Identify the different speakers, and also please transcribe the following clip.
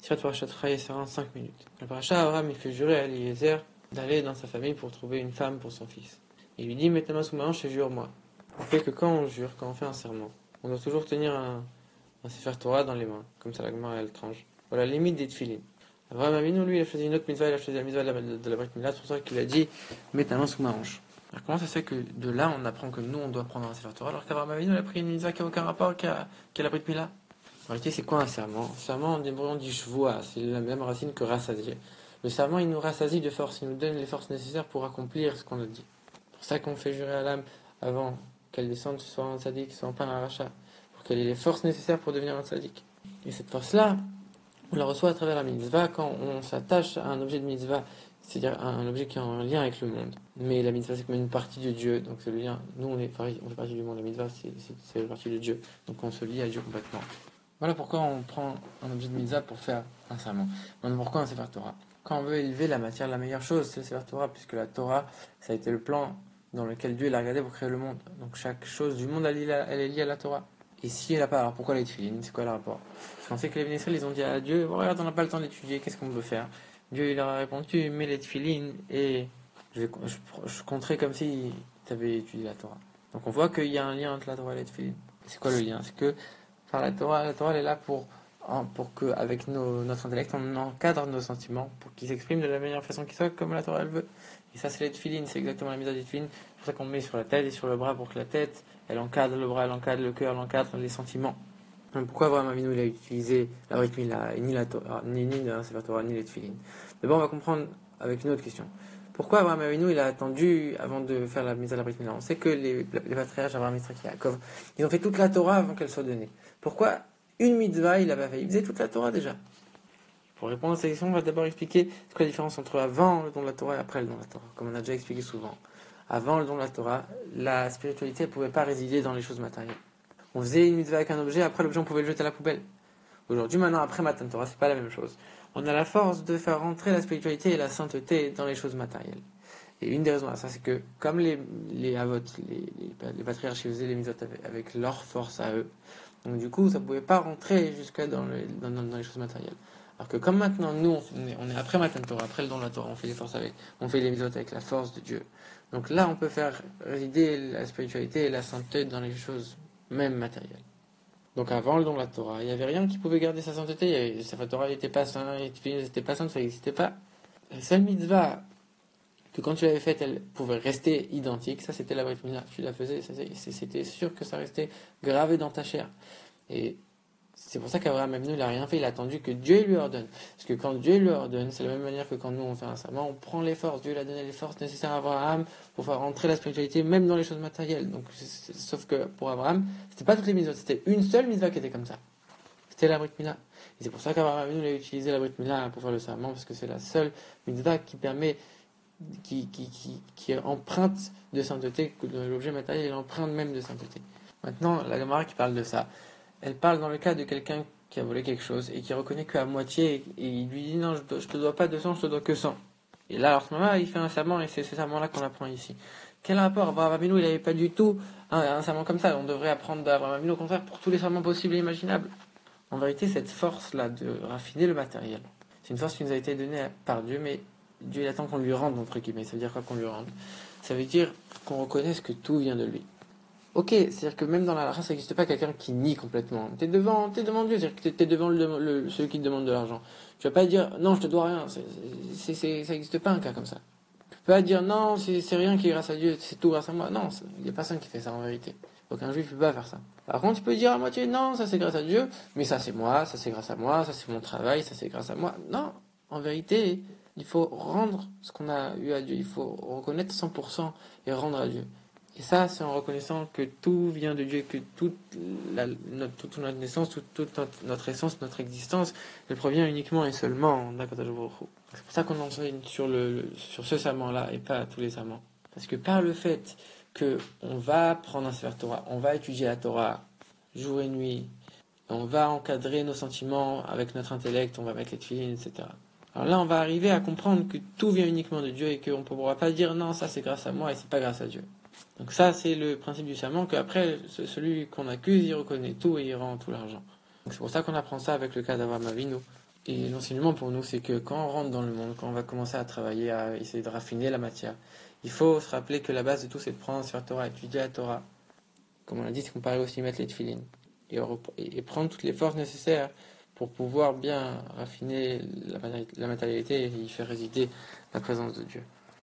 Speaker 1: Tirat Parashat Chayei Sarah en 5 minutes. Le Parashat, Abraham il fait jurer à Eliezer d'aller dans sa famille pour trouver une femme pour son fils. Il lui dit, mets ta main sous ma hanche et jure-moi. On fait que quand on jure, quand on fait un serment, on doit toujours tenir un Sefer Torah dans les mains, comme ça la Gemara elle tranche. Voilà la limite des tefilines. Abraham Avinu, lui, il a choisi une autre mitzvah, il a choisi la mitzvah de la Brit Mila, c'est pour ça qu'il a dit, mets ta main sous ma hanche. Alors comment ça se fait que de là on apprend que nous on doit prendre un Sefer Torah, alors qu'Abraham Avinu il a pris une mitzvah qui n'a aucun rapport qu'à la Brit Mila? En réalité, c'est quoi un serment? Un serment, en hébreu, on dit shvoa, c'est la même racine que rassasier. Le serment, il nous rassasie de force, il nous donne les forces nécessaires pour accomplir ce qu'on a dit. C'est pour ça qu'on fait jurer à l'âme avant qu'elle descende, soit en tzaddik, soit en plein arracha, pour qu'elle ait les forces nécessaires pour devenir un tzaddik. Et cette force-là, on la reçoit à travers la mitzvah quand on s'attache à un objet de mitzvah, c'est-à-dire un objet qui a un lien avec le monde. Mais la mitzvah, c'est comme une partie de Dieu, donc c'est le lien. Nous, on fait partie du monde, la mitzvah, c'est une partie de Dieu, donc on se lie à Dieu complètement. Voilà pourquoi on prend un objet de mitzvah pour faire un serment. Maintenant, pourquoi un Sefer Torah? Quand on veut élever la matière, la meilleure chose, c'est le Sefer Torah, puisque la Torah, ça a été le plan dans lequel Dieu l'a regardé pour créer le monde. Donc chaque chose du monde, elle est liée à la Torah. Et si elle n'a pas, alors pourquoi les tefilines? C'est quoi le rapport? Parce qu'on sait que les Vénézuéliens, ils ont dit à Dieu, oh, regarde, on n'a pas le temps d'étudier, qu'est-ce qu'on veut faire? Dieu, il leur a répondu, mets les tefilines et je compterai comme si tu avais étudié la Torah. Donc on voit qu'il y a un lien entre la Torah et les tefilines. C'est quoi le lien? C'est que par la Torah elle est là pour que, avec notre intellect, on encadre nos sentiments, pour qu'ils s'expriment de la meilleure façon qu'ils soient, comme la Torah elle veut. Et ça, c'est les tefilines, c'est exactement la mise des tefilines. C'est pour ça qu'on met sur la tête et sur le bras, pour que la tête, elle encadre le bras, elle encadre le cœur, elle encadre les sentiments. Donc pourquoi Abraham Avinu il a utilisé la Brit Mila, et ni la Torah, ni la Sefer Torah, ni les tefilines? D'abord, on va comprendre avec une autre question. Pourquoi Abraham Avinu il a attendu avant de faire la mise à la Brit Mila? On sait que les patriarches Abraham, Yitzhak et Yaakov, ils ont fait toute la Torah avant qu'elle soit donnée. Pourquoi une mitzvah il avait fait? Il faisait toute la Torah déjà. Pour répondre à cette question, on va d'abord expliquer c'est quoi la différence entre avant le don de la Torah et après le don de la Torah, comme on a déjà expliqué souvent. Avant le don de la Torah, la spiritualité ne pouvait pas résider dans les choses matérielles. On faisait une mitzvah avec un objet, après l'objet on pouvait le jeter à la poubelle. Aujourd'hui, maintenant, après Matan Torah, c'est pas la même chose. On a la force de faire rentrer la spiritualité et la sainteté dans les choses matérielles. Et une des raisons à ça, c'est que comme les avot, les patriarches faisaient les mitzvot avec leur force à eux, donc du coup, ça ne pouvait pas rentrer jusqu'à dans les choses matérielles. Alors que comme maintenant, nous, on est après Matan Torah, après le don de la Torah, on fait les forces on fait les mitzvot avec la force de Dieu. Donc là, on peut faire résider la spiritualité et la sainteté dans les choses même matérielles. Donc avant le don de la Torah, il n'y avait rien qui pouvait garder sa sainteté. La Torah n'était pas sainte, n'était pas sainte, ça n'existait pas. La seule mitzvah que quand tu l'avais faite, elle pouvait rester identique, ça c'était la Brit Mila. Tu la faisais, c'était sûr que ça restait gravé dans ta chair. Et c'est pour ça qu'Abraham Avinu, il n'a rien fait, il a attendu que Dieu lui ordonne. Parce que quand Dieu lui ordonne, c'est la même manière que quand nous on fait un serment, on prend les forces. Dieu lui a donné les forces nécessaires à Abraham pour faire rentrer la spiritualité, même dans les choses matérielles. Donc, sauf que pour Abraham, c'était pas toutes les mitzvahs, c'était une seule mitzvah qui était comme ça. C'était la Brit Mila. Et c'est pour ça qu'Abraham Avinu a utilisé la Brit Mila pour faire le serment, parce que c'est la seule mitzvah qui permet, qui est empreinte de sainteté, que l'objet matériel est l'empreinte même de sainteté. Maintenant, la Gemara qui parle de ça, elle parle dans le cas de quelqu'un qui a volé quelque chose et qui reconnaît qu'à moitié, et il lui dit non, je te dois pas 200, je te dois que 100. Et là, alors ce moment-là, il fait un serment, et c'est ce serment-là qu'on apprend ici. Quel rapport? Abraham Avinu, il n'avait pas du tout un serment comme ça. On devrait apprendre d'Abraham Avinu, au contraire, pour tous les serments possibles et imaginables. En vérité, cette force-là de raffiner le matériel, c'est une force qui nous a été donnée par Dieu, mais Dieu il attend qu'on lui rende, entre guillemets. Ça veut dire quoi qu'on lui rende? Ça veut dire qu'on reconnaisse que tout vient de lui. Ok, c'est-à-dire que même dans la race, ça n'existe pas quelqu'un qui nie complètement. T'es devant Dieu, c'est-à-dire que t'es devant celui qui te demande de l'argent. Tu vas pas dire non, je te dois rien. Ça n'existe pas un cas comme ça. Tu peux pas dire non, c'est rien qui est grâce à Dieu, c'est tout grâce à moi. Non, il n'y a personne qui fait ça en vérité. Donc un juif ne peut pas faire ça. Par contre, tu peux dire à moitié non, ça c'est grâce à Dieu, mais ça c'est moi, ça c'est grâce à moi, ça c'est mon travail, ça c'est grâce à moi. Non, en vérité, il faut rendre ce qu'on a eu à Dieu. Il faut reconnaître 100% et rendre à Dieu. Et ça, c'est en reconnaissant que tout vient de Dieu, que toute notre naissance, toute notre essence, notre existence, elle provient uniquement et seulement d'Akadosh Baruch Hu. C'est pour ça qu'on enseigne sur ce serment-là et pas tous les serments. Parce que par le fait qu'on va prendre un Sefer Torah, on va étudier la Torah jour et nuit, on va encadrer nos sentiments avec notre intellect, on va mettre les tefilines, etc. Alors là, on va arriver à comprendre que tout vient uniquement de Dieu et qu'on ne pourra pas dire non, ça c'est grâce à moi et c'est pas grâce à Dieu. Donc ça, c'est le principe du serment, qu'après, celui qu'on accuse, il reconnaît tout et il rend tout l'argent. Donc c'est pour ça qu'on apprend ça avec le cas d'Abraham Avinu, Et l'enseignement pour nous, c'est que quand on rentre dans le monde, quand on va commencer à travailler, à essayer de raffiner la matière, il faut se rappeler que la base de tout, c'est de prendre sur la Torah, étudier la Torah. Comme on l'a dit, c'est comparer aussi mettre les tefilines. Et prendre toutes les forces nécessaires pour pouvoir bien raffiner la matérialité et y faire résider la présence de Dieu.